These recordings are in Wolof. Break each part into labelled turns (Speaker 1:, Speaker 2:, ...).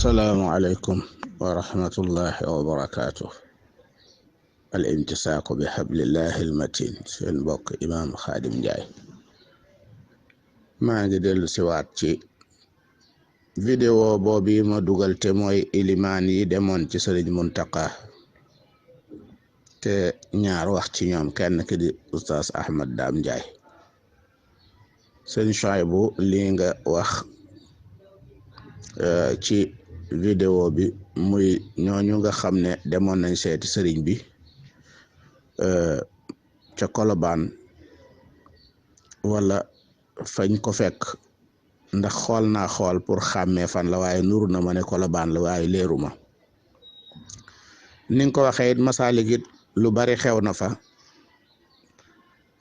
Speaker 1: asalaamualeykum wa rahmatullahi wa barakaatu. al imtisaaku bi hablillahi almatin seen mbokk imaam Xaadim Njaay maa ngi dellu siwaat ci vidéo boobu ma dugal te mooy ilimaan yi demoon ci sëriñ Muntaqa te ñaar wax ci ñoom kenn ki di Oustaz Ahmad Daam Njaay. sëñ Suwaybu lii nga wax ci vidéo bi muy ñooñu nga xam ne demoon nañ seeti sëriñ bi ca Kolobaan wala fañ ko fekk, ndax xool naa xool pour xàmmee fan la waaye nuru na ma ne Kolobaan la waaye leeru ma. ni nga ko waxee it Masaalik it lu bari xew na fa,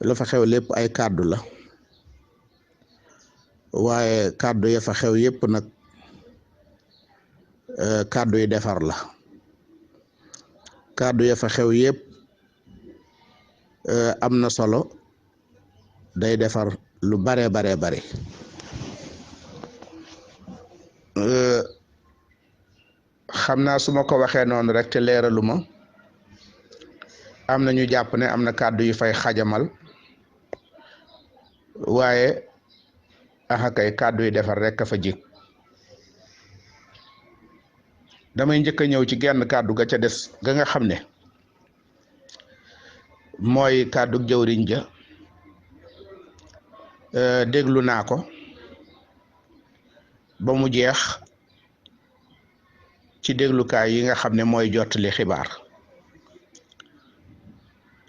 Speaker 1: la fa xew lépp ay kàddu la waaye kàddu ya fa xew yépp nag kàddu yi defar la. kàddu ya fa xew yépp am na solo, day defar lu bare bare xam naa su ma ko waxee noonu rek te leeralu ma, am na ñu jàpp ne am na kàddu yu fay xajamal, waaye kay kàddu yi defar rek a fa jik. damay njëkk a ñëw ci genn kàddu ga ca des ga nga xam ne mooy kàddu jëwriñ ja. déglu naa ko ba mu jeex ci déglukaay yi nga xam ne mooy jottali xibaar.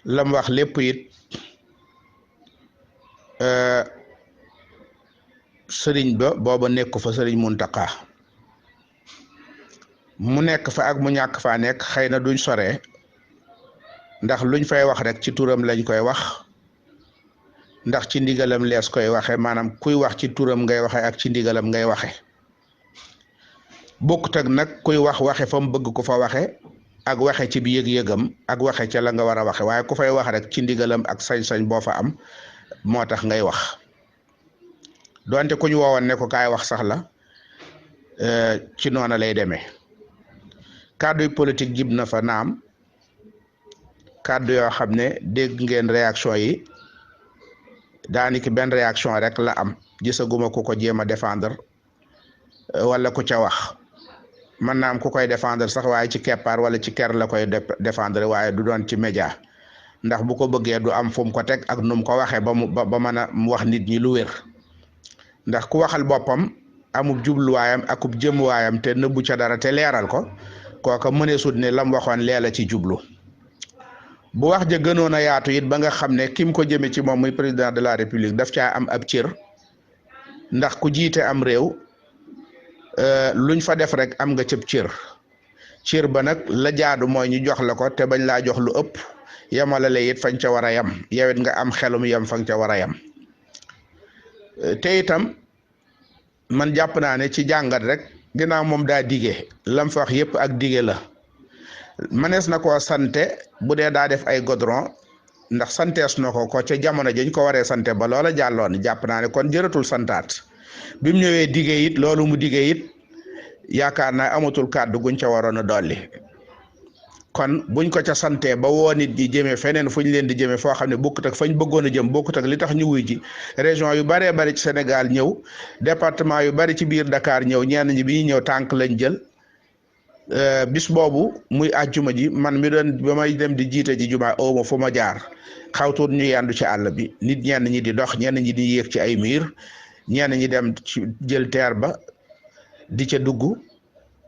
Speaker 1: lam wax lépp it sëriñ ba booba nekku fa, sëriñ Muntaqa mu nekk fa ak mu ñàkk faa nekk xëy na duñ sore, ndax luñ fay wax rek ci turam lañ koy wax, ndax ci ndigalam lees koy waxe. maanaam kuy wax ci turam ngay waxe ak ci ndigalam ngay waxe. bokkut ak nag kuy waxe fa mu bëgg ko fa waxe ak waxe ci bi yëg-yëgam ak waxe ca la nga war a waxe, waaye ku fay wax rek ci ndigalam ak sañ-sañ boo fa am moo tax ngay wax. donte ku ñu woowoon ne ko kaay wax sax la ci noona lay demee. kàddu yu politique jib na fa naam, kàddu yoo xam ne dégg ngeen réaction yi, daaniki benn réaction rek la am. gisaguma ku ko jéem a défendre wala ku ca wax. mën naa am ku koy défendre sax waaye ci keppaar wala ci ker la koy défendre, waaye du doon ci média, ndax bu ko bëggee du am fu mu ko teg ak nu mu ko waxee ba mën a wax nit ñi lu wér. ndax ku waxal boppam amub jubluwaayam akub jëmuwaayam te nëbbu ca dara te leeral ko, kooka mënee sut ne lam waxoon leela ci jublu. bu wax ja gënoon a yaatu it ba nga xam ne kim ko jëme ci moom muy président de la république daf caa am ab cër, ndax ku jiite am réew luñ fa def rek am nga cëb cër ba nag la jaadu mooy ñu jox la ko te bañ laa jox lu ëpp, yamalale it fañ ca war a yam, yow it nga am xelum yam fañ ca war a yam. te itam man jàpp naa ne ci jàngat rek, ginnaaw moom daa dige lam fa wax yépp ak dige la, manees na koo sante bu dee daa def ay godron, ndax santees na ko ca jamono jañ ko waree sante ba loola jàlloon. jàpp naa ne kon jëratul santaat. bi mu ñëwee dige it loolu mu dige it yaakaar naa amatul kàddu guñ ca waroon a dolli. kon buñ ko ca santee ba woo nit ñi jëmee feneen fuñ leen di jëmee foo xam ne bokkut ak fañ bëggoon a jëm, bokkut ak li tax ñu wuy ji. région yu baree bari ci Sénégal ñëw, département yu bari ci biir Dakar ñëw, ñenn ñi bi ñu ñëw tànk lañ jël. bis boobu muy àjjuma ji, man mi doon ba may dem di jiite ji juma awma fu ma jaar, xawtuut ñu yendu ci àll bi, nit ñenn ñi di dox, ñenn ñi di yéeg ci ay miir, ñenn ñi dem ci jël teer ba di ca dugg.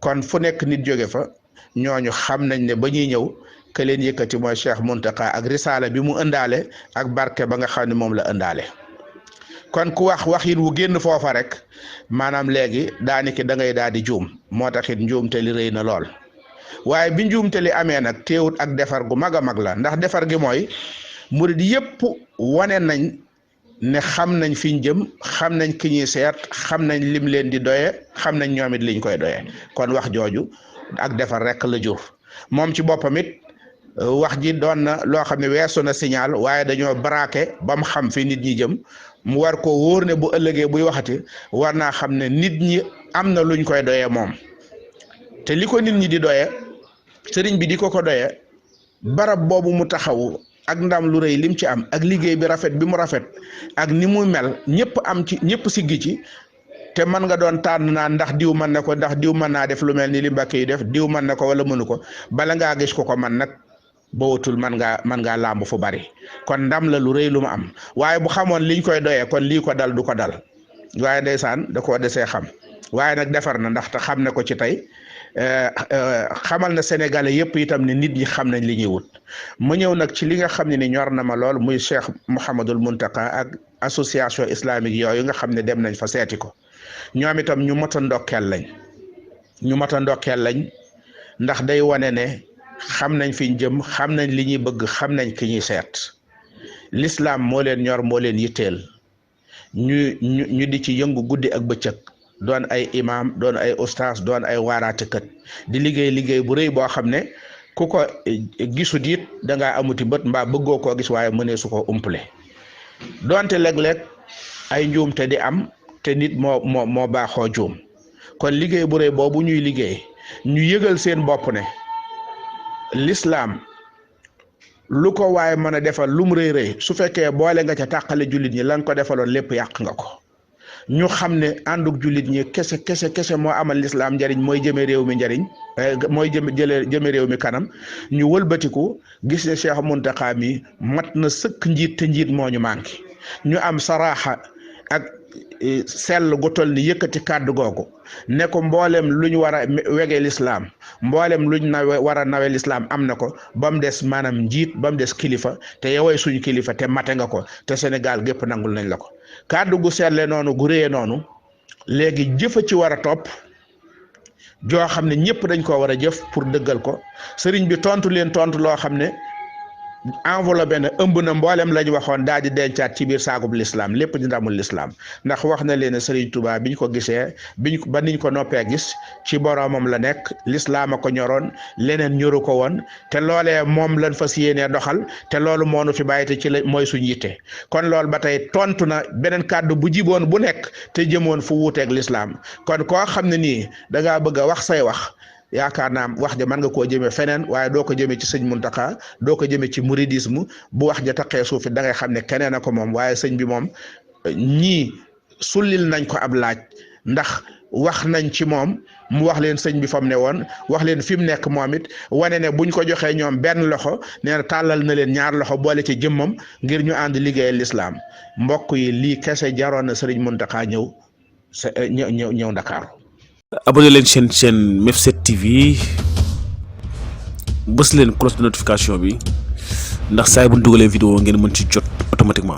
Speaker 1: kon fu nekk nit jóge fa, ñooñu xam nañ ne ba ñuy ñëw ka leen yëkkati mooy Cheikh Muntaqa ak risaala bi mu ëndaale ak barke ba nga xam ne moom la ëndaale. kon ku wax it wu génn foofa rek maanaam léegi daaniki da ngay daal di juum. moo tax it njuumte li rëy na lool, waaye bi njuumte li amee nag teewut ak defar gu mag a mag la. ndax defar gi mooy murid yépp wane nañ ne xam nañ fiñ jëm, xam nañ ki ñuy seet, xam nañ lim leen di doye, xam nañ ñoom it liñ koy doye. kon wax jooju ak defar rek la jur. moom ci boppam it wax ji doon na loo xam ne weesu na signal, waaye dañoo braqué ba mu xam fi nit ñi jëm. mu war ko wóor ne bu ëllëgee buy waxati war naa xam ne nit ñi am na luñ koy doyee moom. te li ko nit ñi di doye sëriñ bi di ko doye barab boobu mu taxawu ak ndam lu rëy lim ci am ak liggéey bi rafet bi mu rafet ak ni mu mel ñëpp am ci ñëpp siggi ci te man nga doon tànn naa ndax diw mën na ko ndax diw mën naa def lu mel ni li Mbàkke yi def diw mën na ko wala mënu ko bala ngaa gis ko man nag boowatul man ngaa làmb fu bari kon ndam la lu rëy lu mu am waaye bu xamoon liñ koy doyee kon lii ko dal du ko dal waaye ndeysaan da koo desee xam waaye nag defar na ndax te xam ne ko ci tey xamal na Sénégalais yëpp itam ne nit ñi xam nañ li ñuy wut mu ñëw nag ci li nga xam ne ni ñor na ma lool muy Cheikh Mouhamadul Muntaka ak association islamique yooyu nga xam ne dem nañ fa seeti ko ñoom itam ñu mot a ndokkeel lañ ndax day wane ne xam nañ fi ñu jëm xam nañ li ñuy bëgg xam nañ ki ñuy seet l'islam moo leen ñor moo leen yitteel ñu di ci yëngu guddi ak bëccëg doon ay imam doon ay ustaas doon ay waaraatekat di liggéey bu rëy boo xam ne ku ko gisut it da ngaa amuti bët mbaa bëggoo koo gis waaye mënee su ko umpale doonte léeg-léeg ay njuumte di am te nit moo baaxoo juum kon liggéey bu rëy boobu ñuy liggéey ñu yëgal seen bopp ne l'islam lu ko waaye mën a defal lum rëy su fekkee boole nga ca tàqale jullit ñi lan ko defaloon lépp yàq nga ko ñu xam ne ànduk jullit ñi kese moo amal l'islam njariñ mooy jëme réew mi njariñ mooy jëme réew mi kanam ñu wëlbatiku gis ne Cheikh Mountakha mi mat na sëkk njiit te njiit moo ñu manqué ñu am saraaxa ak sell gu toll ni yëkkati kàddu googu ne ko mboolem luñ war a wegee lislaam mboolem luñ war a nawe lislaam am na ko ba mu des maanaam njiit ba mu des kilifa te yowee suñu kilifa te mate nga ko te Sénégal gépp nangul nañ la ko kàddu gu selle noonu gu réyee noonu léegi jëfa ci war a topp joo xam ne ñëpp dañ ko war a jëf pour dëggal ko sëriñ bi tontu leen tontu loo xam ne enveloppé na ëmb na mboolem lañ waxoon daal di dencaat ci biir saagub l'islam lépp di ndamul l'islam ndax wax na leen Serigne Touba biñ ko gisee ba niñ ko noppee gis ci boromam la nekk l'islam a ko ñoroon leneen ñoru ko woon te loolee moom lañ fas yéenee doxal te loolu moo nu fi bàyyi te ci la mooy suñ yitte kon loolu ba tey tontu na beneen kàddu bu jiboon bu nekk te jëmoon fu wuuteeg l'islam kon koo xam ne nii da ngaa bëgg a wax say wax. yaakaar naa wax ja mën nga koo jëmee feneen waaye doo ko jëmee ci sëñ Mountakha doo ko jëmee ci mouridisme bu wax ja taqee suufi da ngay xam ne keneen a ko moom waaye sëñ bi moom ñii sullil nañ ko ab laaj ndax wax nañ ci moom mu wax leen sëñ bi fa mu ne woon wax leen fi mu nekk moom it wane ne buñ ko joxee ñoom benn loxo nee na tàllal na leen ñaar loxo boole ci jëmmam ngir ñu ànd liggéeyal lislaam mbokk yi lii kese jaroon na sëriñ Mountakha ñëw Ndakaaru.
Speaker 2: abonné leen chaîne Mef7 TV bës leen cloche de notification bi ndax saa bu ñu dugalee vidéo ngeen mën ci jot automatiquement.